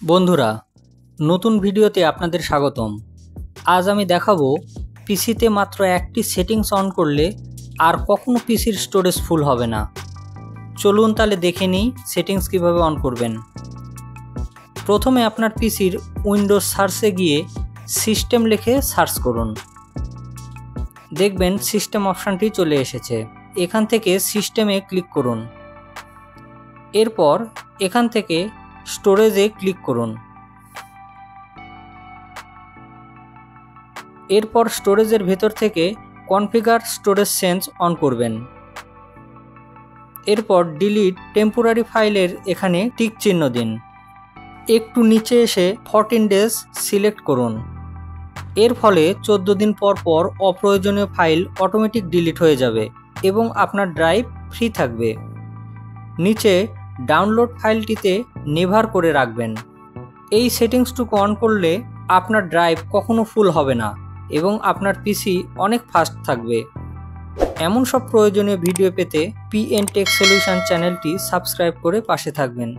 বন্ধুরা, নতুন ভিডিওতে আপনাদের স্বাগতম। আজ আমি দেখাবো পিসিতে মাত্র একটি সেটিংস অন করলে আর কখনো পিসির স্টোরেজ ফুল হবে না। চলুন তাহলে দেখে নিই সেটিংস কিভাবে অন করবেন। প্রথমে আপনার পিসির উইন্ডোজ সার্চে গিয়ে সিস্টেম লিখে সার্চ করুন। দেখবেন সিস্টেম অপশানটি চলে এসেছে। এখান থেকে সিস্টেমে ক্লিক করুন। এরপর এখান থেকে স্টোরেজে ক্লিক করুন। এরপর স্টোরেজের ভেতর থেকে কনফিগার স্টোরেজ চেঞ্জ অন করবেন। এরপর ডিলিট টেম্পোরারি ফাইলের এখানে টিক চিহ্ন দিন। একটু নিচে এসে 14 ডেজ সিলেক্ট করুন। এর ফলে 14 দিন পর পর অপ্রয়োজনীয় ফাইল অটোমেটিক ডিলিট হয়ে যাবে এবং আপনার ড্রাইভ ফ্রি থাকবে। নিচে ডাউনলোড ফাইলটিতে নেভার করে রাখবেন। এই সেটিংসটুকু অন করলে আপনার ড্রাইভ কখনো ফুল হবে না এবং আপনার পিসি অনেক ফাস্ট থাকবে। এমন সব প্রয়োজনীয় ভিডিও পেতে পিএন টেক সলিউশন চ্যানেলটি সাবস্ক্রাইব করে পাশে থাকবেন।